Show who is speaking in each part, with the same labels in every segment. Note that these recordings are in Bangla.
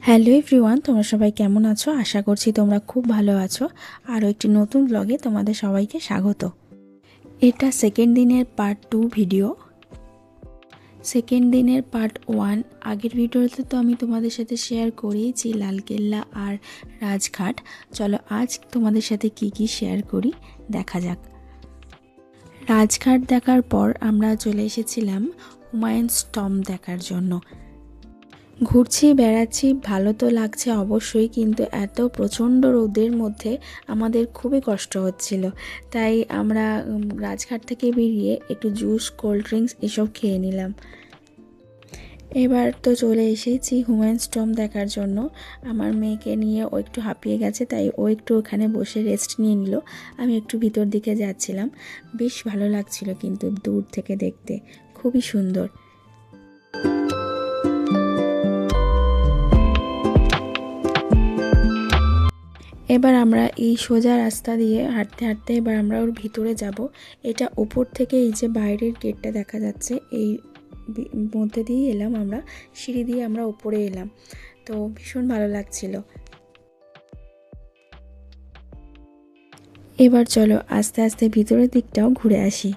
Speaker 1: হ্যালো এভরিওয়ান, তোমরা সবাই কেমন আছো? আশা করছি তোমরা খুব ভালো আছো। আরও একটি নতুন ব্লগে তোমাদের সবাইকে স্বাগত। এটা সেকেন্ড দিনের পার্ট 2 ভিডিও। সেকেন্ড দিনের পার্ট 1 আগের ভিডিওতে তো আমি তোমাদের সাথে শেয়ার করেইছি লালকেল্লা আর রাজঘাট। চলো আজ তোমাদের সাথে কি শেয়ার করি দেখা যাক। রাজঘাট দেখার পর আমরা চলে এসেছিলাম হুমায়ুনস টম্ব দেখার জন্য। ঘুরছি বেড়াচ্ছি, ভালো তো লাগছে অবশ্যই, কিন্তু এত প্রচণ্ড রোদের মধ্যে আমাদের খুবই কষ্ট হচ্ছিল। তাই আমরা রাজঘাট থেকে বেরিয়ে একটু জুস, কোল্ড ড্রিঙ্কস এসব খেয়ে নিলাম। এবার তো চলে এসেছি হুমায়ুনস টম্ব দেখার জন্য। আমার মেয়েকে নিয়ে ও একটু হাঁপিয়ে গেছে, তাই ও একটু ওখানে বসে রেস্ট নিয়ে নিল। আমি একটু ভিতর দিকে যাচ্ছিলাম। বেশ ভালো লাগছিল কিন্তু দূর থেকে দেখতে, খুবই সুন্দর। এবার আমরা এই সোজা রাস্তা দিয়ে হাঁটতে হাঁটতে এবার আমরা ওর ভিতরে যাব। এটা ওপর থেকে এই যে বাইরের গেটটা দেখা যাচ্ছে, এই মধ্যে দিয়ে এলাম আমরা, সিঁড়ি দিয়ে আমরা ওপরে এলাম। তো ভীষণ ভালো লাগছিল। এবার চলো আস্তে আস্তে ভিতরের দিকটাও ঘুরে আসি।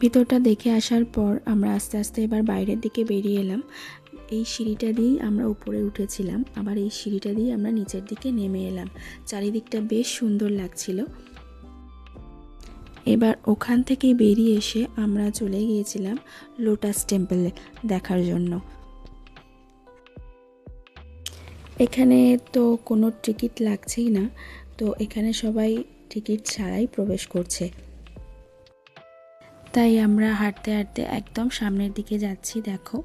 Speaker 1: ভিতরটা দেখে আসার পর আমরা আস্তে আস্তে এবার বাইরের দিকে বেরিয়ে এলাম। এই সিঁড়িটা দিয়েই আমরা উপরে উঠেছিলাম, আবার এই সিঁড়িটা দিয়ে আমরা নিচের দিকে নেমে এলাম। চারিদিকটা বেশ সুন্দর লাগছিল। এবার ওখান থেকে বেরিয়ে এসে আমরা চলে গিয়েছিলাম লোটাস টেম্পলে দেখার জন্য। এখানে তো কোনো টিকিট লাগছেই না, তো এখানে সবাই টিকিট ছাড়াই প্রবেশ করছে। তাই আমরা হাঁটতে হাঁটতে একদম সামনের দিকে যাচ্ছি। দেখো,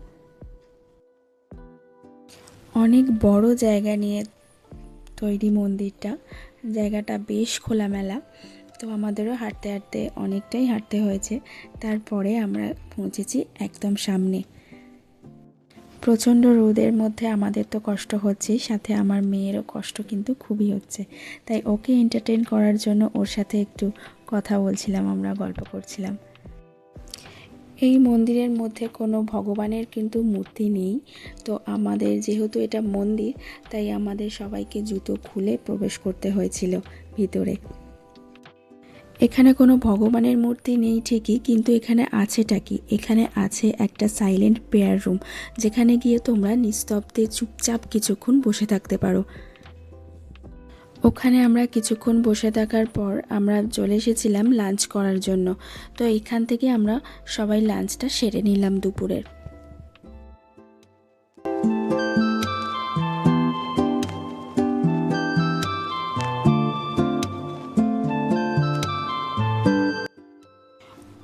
Speaker 1: অনেক বড় জায়গা নিয়ে তৈরি মন্দিরটা। জায়গাটা বেশ খোলামেলা, তো আমাদেরও হাঁটতে হাঁটতে অনেকটাই হাঁটতে হয়েছে। তারপরে আমরা পৌঁছেছি একদম সামনে। প্রচণ্ড রোদের মধ্যে আমাদের তো কষ্ট হচ্ছেই, সাথে আমার মেয়েরও কষ্ট কিন্তু খুবই হচ্ছে। তাই ওকে এন্টারটেইন করার জন্য ওর সাথে একটু কথা বলছিলাম, আমরা গল্প করছিলাম। এই মন্দিরের মধ্যে কোনো ভগবানের কিন্তু মূর্তি নেই। তো আমাদের যেহেতু এটা মন্দির, তাই আমাদের সবাইকে জুতো খুলে প্রবেশ করতে হয়েছিল ভিতরে। এখানে কোনো ভগবানের মূর্তি নেই ঠিকই, কিন্তু এখানে আছেটা কি, এখানে আছে একটা সাইলেন্ট প্রেয়ার রুম, যেখানে গিয়ে তোমরা নিস্তব্ধে চুপচাপ কিছুক্ষণ বসে থাকতে পারো। ওখানে আমরা কিছুক্ষণ বসে থাকার পর আমরা চলে এসেছিলাম লাঞ্চ করার জন্য। তো এখান থেকে আমরা সবাই লাঞ্চটা সেরে নিলাম দুপুরের।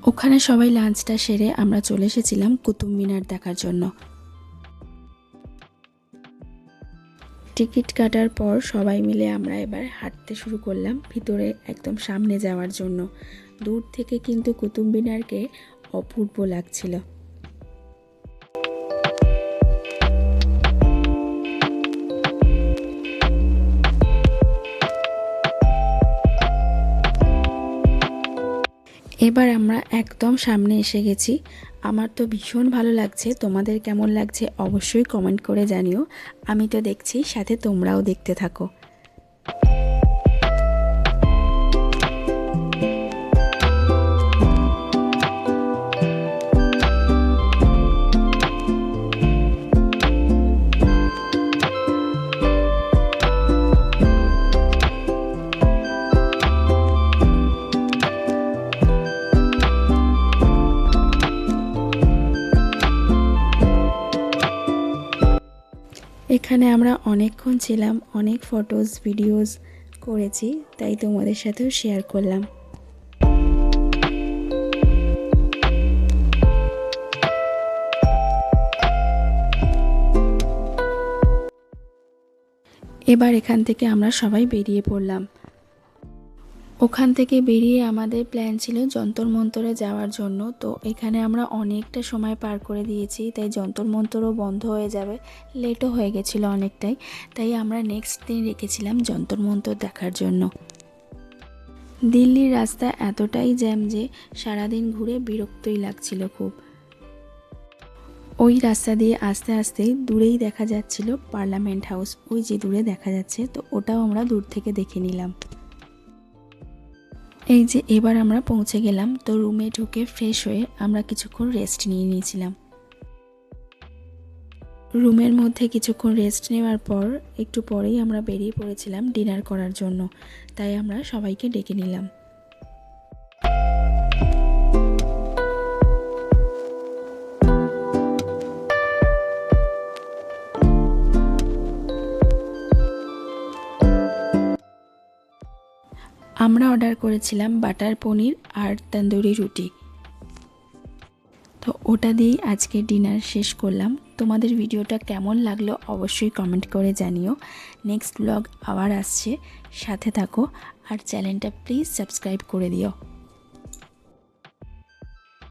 Speaker 1: ওখানে সবাই লাঞ্চটা সেরে আমরা চলে এসেছিলাম কুতুব মিনার দেখার জন্য। টিকিট কাটার পর সবাই মিলে আমরা এবার হাঁটতে শুরু করলাম ভিতরে একদম সামনে যাওয়ার জন্য। দূর থেকে কিন্তু কুতুব মিনারকে অপূর্ব লাগছিল। এবার আমরা একদম সামনে এসে গেছি। আমার তো ভীষণ ভালো লাগছে, তোমাদের কেমন লাগছে অবশ্যই কমেন্ট করে জানিও। আমি তো দেখছি, সাথে তোমরাও দেখতে থাকো। এখানে আমরা অনেকক্ষণ ছিলাম, অনেক ফটোজ ভিডিওস করেছি, তাই তোমাদের সাথেও শেয়ার করলাম। এবার এখান থেকে আমরা সবাই বেরিয়ে পড়লাম। ওখান থেকে বেরিয়ে আমাদের প্ল্যান ছিল যন্তর মন্তরে যাওয়ার জন্য। তো এখানে আমরা অনেকটা সময় পার করে দিয়েছি, তাই যন্তর মন্তরও বন্ধ হয়ে যাবে, লেটও হয়ে গেছিলো অনেকটাই। তাই আমরা নেক্সট দিন রেখেছিলাম যন্তর মন্তর দেখার জন্য। দিল্লির রাস্তা এতটাই জ্যাম যে সারাদিন ঘুরে বিরক্তই লাগছিল খুব। ওই রাস্তা দিয়ে আস্তে আস্তে দূরেই দেখা যাচ্ছিল পার্লামেন্ট হাউস, ওই যে দূরে দেখা যাচ্ছে, তো ওটাও আমরা দূর থেকে দেখে নিলাম। এই যে এবার আমরা পৌঁছে গেলাম। তো রুমে ঢুকে ফ্রেশ হয়ে আমরা কিছুক্ষণ রেস্ট নিয়ে নিয়েছিলাম। রুমের মধ্যে কিছুক্ষণ রেস্ট নেওয়ার পর একটু পরেই আমরা বেরিয়ে পড়েছিলাম ডিনার করার জন্য। তাই আমরা সবাইকে ডেকে নিলাম। আমরা অর্ডার করেছিলাম বাটার পনির আর তন্দুরি রুটি। তো ওটা দিয়েই আজকে ডিনার শেষ করলাম। তোমাদের ভিডিওটা কেমন লাগলো অবশ্যই কমেন্ট করে জানিও। নেক্সট ব্লগ আবার আসছে, সাথে থাকো আর চ্যানেলটা প্লিজ সাবস্ক্রাইব করে দিও।